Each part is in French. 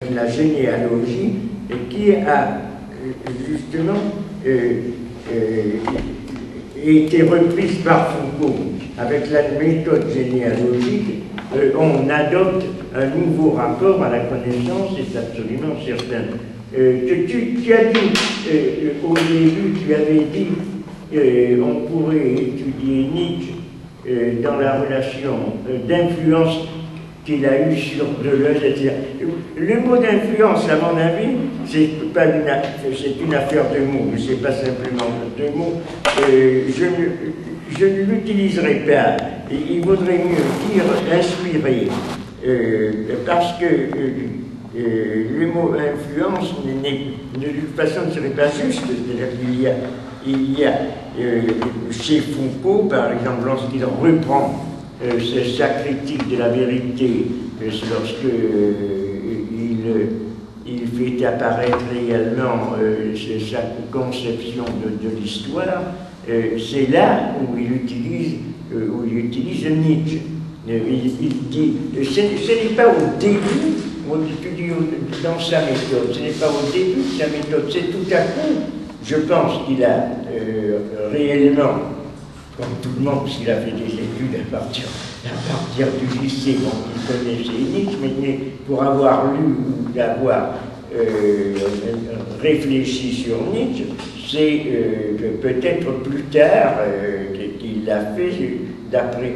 la généalogie et qui a justement été reprise par Foucault. Avec la méthode généalogique, on adopte un nouveau rapport à la connaissance, c'est absolument certain. Tu as dit, au début, tu avais dit on pourrait étudier Nietzsche dans la relation d'influence qu'il a eu sur Deleuze, etc. Le mot d'influence, à mon avis, c'est une affaire de mots, mais c'est pas simplement de mots. Je ne l'utiliserai pas. Il vaudrait mieux dire inspiré, parce que le mot influence, de toute façon, ne serait pas juste. C'est-à-dire qu'il y a chez Foucault, par exemple, lorsqu'il reprend sa critique de la vérité, lorsque il fait apparaître réellement sa conception de l'histoire, c'est là où il utilise Nietzsche. Il dit, ce n'est pas au début, dans sa méthode, ce n'est pas au début de sa méthode, c'est tout à coup, je pense qu'il a réellement, comme tout le monde, puisqu'il a fait des études à partir du lycée, bon, il connaissait Nietzsche, mais pour avoir lu ou d'avoir réfléchi sur Nietzsche, c'est peut-être plus tard qu'il l'a fait, d'après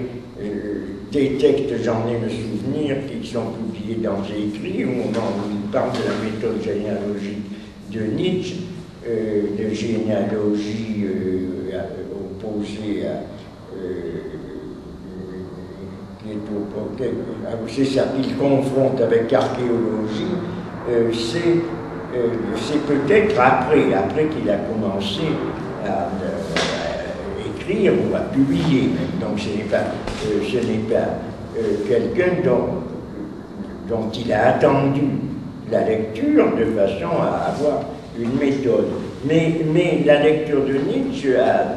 des textes, j'en ai me souvenir, qui sont publiés dans J'ai écrit, au moment où il parle de la méthode généalogique de Nietzsche, de généalogie opposée à... c'est ça qu'il confronte avec archéologie, c'est peut-être après qu'il a commencé à écrire ou à publier, donc ce n'est pas quelqu'un dont il a attendu la lecture de façon à avoir une méthode. Mais la lecture de Nietzsche a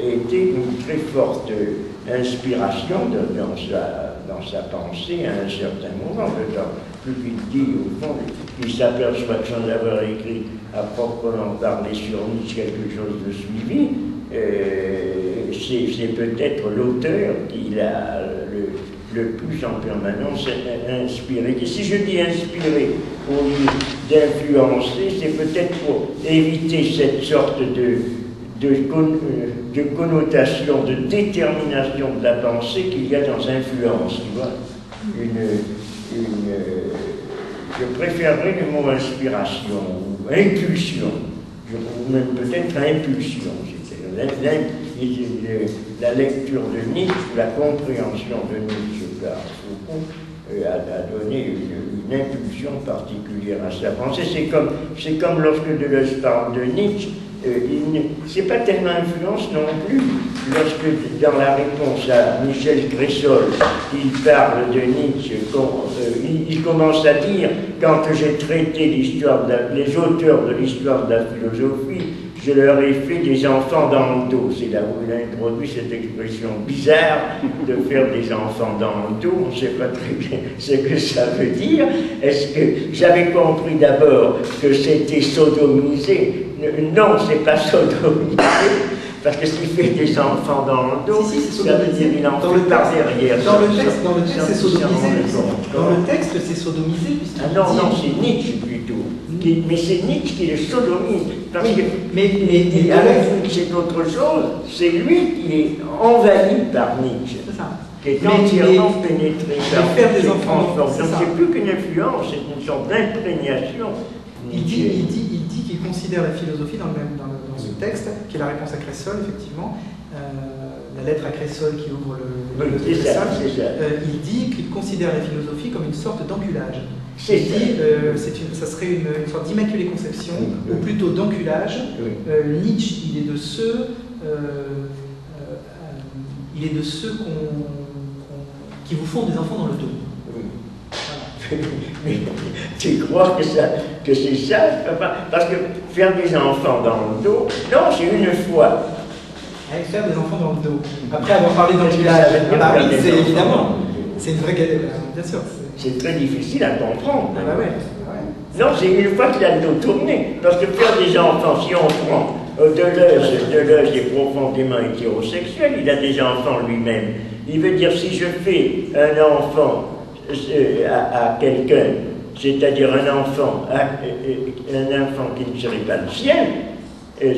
été une très forte inspiration dans sa pensée à un certain moment de temps. Plus qu'il dit, au fond, il s'aperçoit que sans avoir écrit à proprement parler sur Nietzsche quelque chose de suivi, c'est peut-être l'auteur qui l'a le plus en permanence inspiré. Et si je dis inspiré au lieu d'influencer, c'est peut-être pour éviter cette sorte de connotation, de détermination de la pensée qu'il y a dans influence, tu vois. Je préférerais le mot inspiration, ou impulsion, ou même peut-être impulsion. La lecture de Nietzsche, la compréhension de Nietzsche par Foucault a donné une impulsion particulière à sa pensée. C'est comme lorsque Deleuze parle de Nietzsche, c'est pas tellement influence non plus. Lorsque dans la réponse à Michel Cressol, il parle de Nietzsche, il commence à dire, quand j'ai traité les auteurs de l'histoire de la philosophie, je leur ai fait des enfants dans le dos. C'est là où il a introduit cette expression bizarre de faire des enfants dans le dos. On ne sait pas très bien ce que ça veut dire. Est-ce que j'avais compris d'abord que c'était sodomiser? Non, c'est pas sodomiser. Parce que s'il fait des enfants dans le dos, ça veut dire qu'il en fait par derrière. Dans le texte, c'est sodomisé. Dans le texte, c'est sodomisé. Ah non, c'est Nietzsche plutôt. Mais c'est Nietzsche qui le sodomise. Parce que c'est autre chose. C'est lui qui est envahi par Nietzsche. C'est ça. Qui est entièrement pénétré par faire des enfants. Donc c'est plus qu'une influence, c'est une sorte d'imprégnation. Il dit qu'il considère la philosophie dans ce texte, qui est la réponse à Cressol, effectivement, la lettre à Cressol qui ouvre le Cressol. Il dit qu'il considère la philosophie comme une sorte d'enculage. Il dit ça serait une sorte d'immaculée conception, ou plutôt d'enculage. Nietzsche, il est de ceux qui vous font des enfants dans le dos. Mais tu crois que c'est ça? Parce que faire des enfants dans le dos, non, c'est une fois. Faire des enfants dans le dos. Après avoir parlé d'enculage, oui, c'est évidemment. C'est une vraie galère, bien sûr. C'est très difficile à comprendre. Ah bah ouais. Non, c'est une fois qu'il a le dos tourné. Parce que faire des enfants, si on prend Deleuze est profondément hétérosexuel, il a des enfants lui-même. Il veut dire, si je fais un enfant à quelqu'un, c'est-à-dire un enfant qui ne serait pas le sien,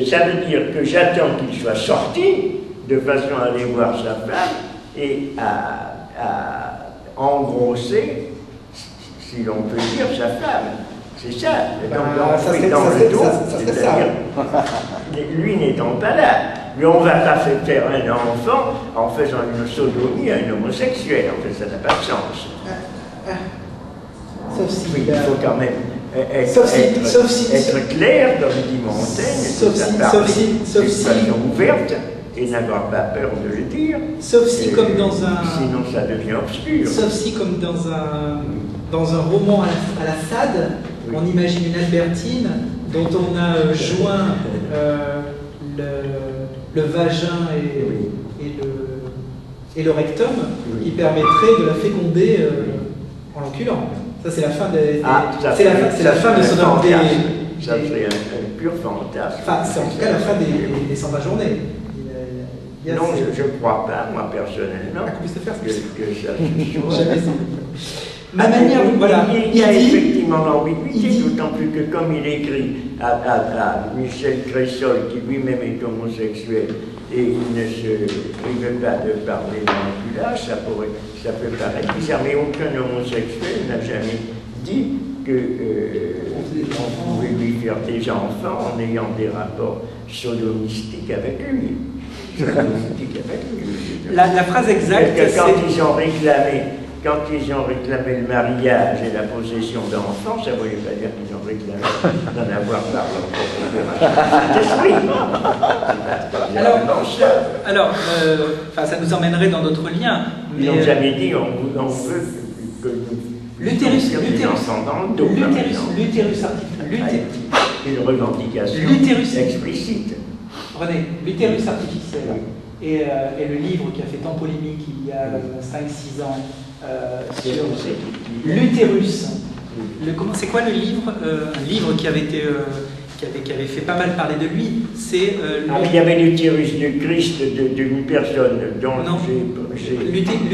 ça veut dire que j'attends qu'il soit sorti, de façon à aller voir sa femme, et à engrosser, si l'on peut dire, sa femme. C'est ça. Ça serait ça. Lui n'étant pas là. Mais on ne va pas faire un enfant en faisant une sodomie à un homosexuel. En fait, ça n'a pas de sens. Sauf si... Oui, il faut quand même être clair, comme dit Montaigne, sauf si ouverte, et n'avoir pas peur de le dire. Sauf si, comme dans un... Sinon, ça devient obscur. Sauf si, comme dans un roman à la Sade, oui. On imagine une Albertine dont on a joint le vagin et le rectum, qui permettrait de la féconder en l'enculant. Ça, c'est la fin des... c'est la fin de ce nom des... Ça serait un pur fantasme. Enfin, c'est en tout cas la fin des 120 journées. Non, je ne crois pas, moi, personnellement, que ça se soit... Ma manière, voilà. Il y a effectivement l'ambiguïté, d'autant plus que comme il écrit à Michel Cressol, qui lui-même est homosexuel, et il ne se prive pas de parler d'enculage, ça peut paraître bizarre, mais aucun homosexuel n'a jamais dit qu'on pouvait lui faire des enfants en ayant des rapports sodomistiques avec lui. La phrase exacte, c'est quand ils ont réclamé le mariage et la possession d'enfants, ça ne voulait pas dire qu'ils ont réclamé d'en avoir par leur propre ça nous emmènerait dans d'autres liens. Ils n'ont jamais dit on veut que l'utérus une revendication explicite. René, l'utérus artificiel et le livre qui a fait tant polémique il y a 5-6 ans sur l'utérus. C'est quoi le livre? Un livre qui avait fait pas mal parler de lui. C'est il y avait l'utérus du Christ d'une personne dont j'ai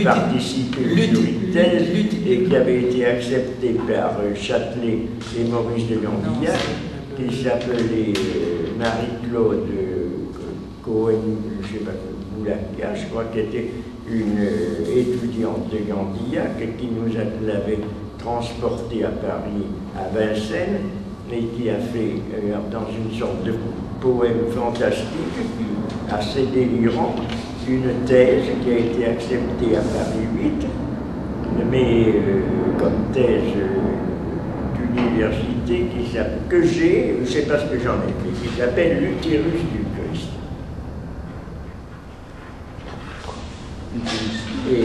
participé aux thèse et qui avait été accepté par Châtelet et Maurice de Gandillac, qui s'appelait Marie-Claude Cohen, je ne sais pas, Boulakia, je crois qu'elle était une étudiante de Gandillac qui nous l'avait transporté à Paris, à Vincennes, et qui a fait, dans une sorte de poème fantastique, assez délirant, une thèse qui a été acceptée à Paris 8, mais comme thèse d'université que j'ai, je ne sais pas ce que j'en ai fait, qui s'appelle l'utérus du Christ. Et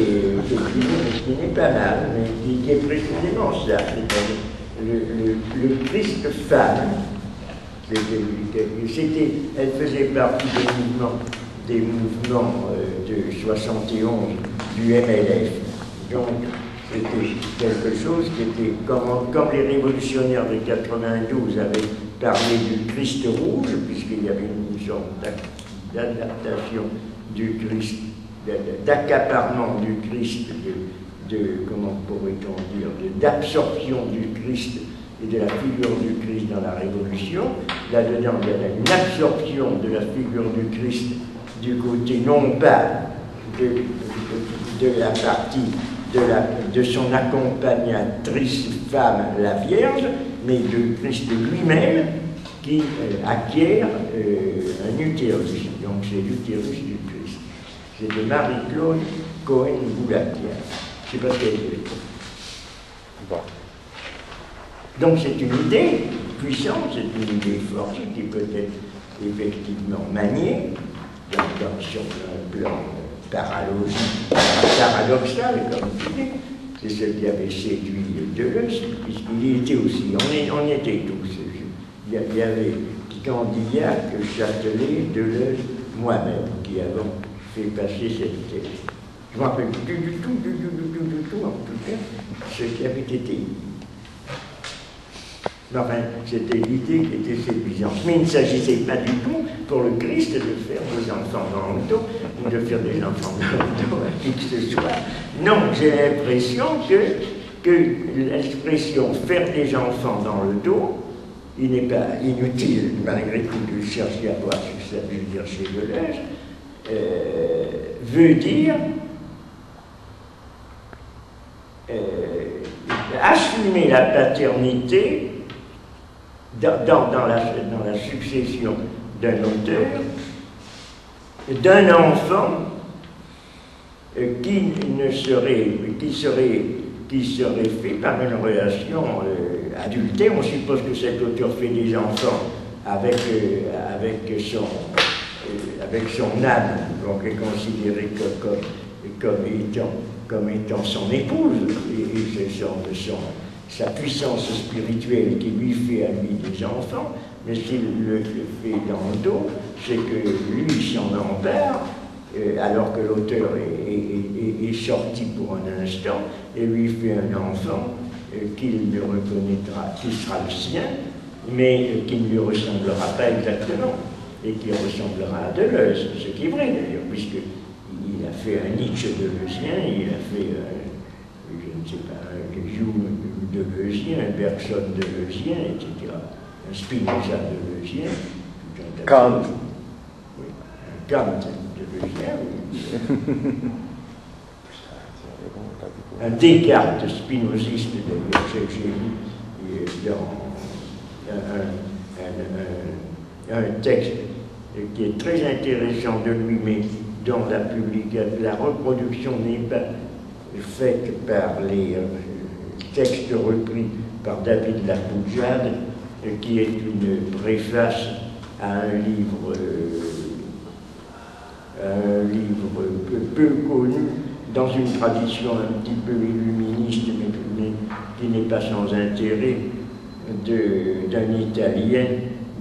qui n'est pas mal, mais qui est précisément ça. Le Christ femme, elle faisait partie des mouvements de 71 du MLF. Donc, c'était quelque chose qui était, comme les révolutionnaires de 92 avaient parlé du Christ rouge, puisqu'il y avait une sorte d'adaptation du Christ, d'accaparement du Christ, comment pourrait-on dire, d'absorption du Christ et de la figure du Christ dans la Révolution. Là-dedans, il y a une absorption de la figure du Christ du côté non pas de la partie de son accompagnatrice femme, la Vierge, mais de Christ lui-même qui acquiert un utérus. Donc c'est l'utérus du Christ. C'est de Marie-Claude Cohen-Boulakia. Je ne sais pas ce qu'elle dit. Bon. Donc c'est une idée puissante, c'est une idée forte qui peut être effectivement maniée sur un plan paradoxal, comme tu dis. C'est ce qui avait séduit Deleuze, puisqu'il était aussi, on était tous. Il y avait Gandillac, Châtelet, Deleuze, moi-même, qui avons fait passer cette thèse. Je ne me rappelle plus du tout, en tout cas, ce qui avait été. Enfin, c'était l'idée qui était séduisante. Mais il ne s'agissait pas du tout, pour le Christ, de faire des enfants dans le dos, ou de faire des enfants dans le dos à qui que ce soit. Non, j'ai l'impression que l'expression « faire des enfants dans le dos », il n'est pas inutile, malgré tout, de chercher à voir ce que ça veut dire chez Deleuze, veut dire assumer la paternité dans la succession d'un auteur, d'un enfant qui serait fait par une relation adultère. On suppose que cet auteur fait des enfants avec son âme, donc est considéré comme étant son épouse, et c'est sa puissance spirituelle qui lui fait à lui des enfants. Mais s'il le fait dans le dos, c'est que lui s'en empare, alors que l'auteur est sorti pour un instant, et lui fait un enfant qu'il ne reconnaîtra, qui sera le sien, mais qui ne lui ressemblera pas exactement, et qui ressemblera à Deleuze, ce qui est vrai d'ailleurs, puisqu'il a fait un Nietzsche deleuzien, il a fait, je ne sais pas, un Hume deleuzien, un Bergson deleuzien, etc. Un Spinoza deleuzien, Kant. Oui, un Kant deleuzien, oui. Un Descartes spinoziste, d'ailleurs, j'ai lu dans un texte qui est très intéressant de lui, mais dont la reproduction n'est pas faite par les textes repris par David Lapoujade, qui est une préface à un livre peu connu, dans une tradition un petit peu illuministe, mais qui n'est pas sans intérêt, d'un Italien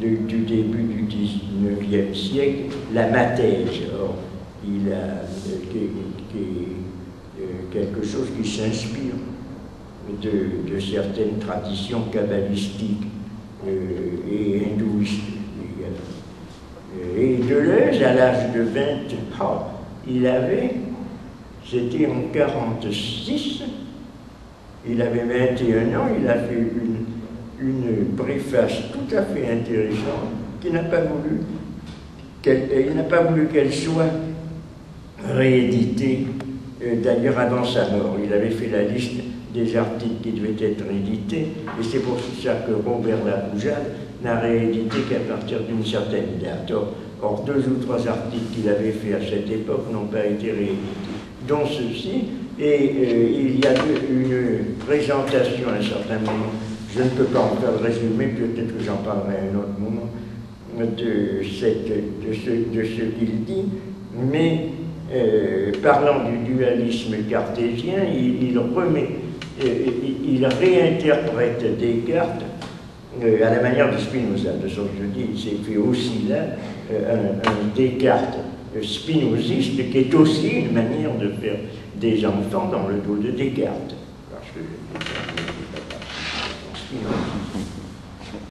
du début du XIXe siècle, la Matège. Or, il a quelque chose qui s'inspire de certaines traditions kabbalistiques et hindouistes également. Et Deleuze, à l'âge de 20 ans, c'était en 1946, il avait 21 ans, il a fait une préface tout à fait intéressante, qu'il n'a pas voulu qu'elle soit rééditée, d'ailleurs avant sa mort. Il avait fait la liste des articles qui devaient être édités, et c'est pour ça que Robert Lapoujade n'a réédité qu'à partir d'une certaine date. Or, 2 ou 3 articles qu'il avait fait à cette époque n'ont pas été réédités, dont ceci, et il y a une présentation à un certain moment, je ne peux pas en faire le résumé, peut-être que j'en parlerai à un autre moment, de ce qu'il dit, mais parlant du dualisme cartésien, il réinterprète Descartes à la manière de Spinoza. De ce que je dis, il s'est fait aussi là un Descartes spinoziste, qui est aussi une manière de faire des enfants dans le dos de Descartes. Parce que Spinoza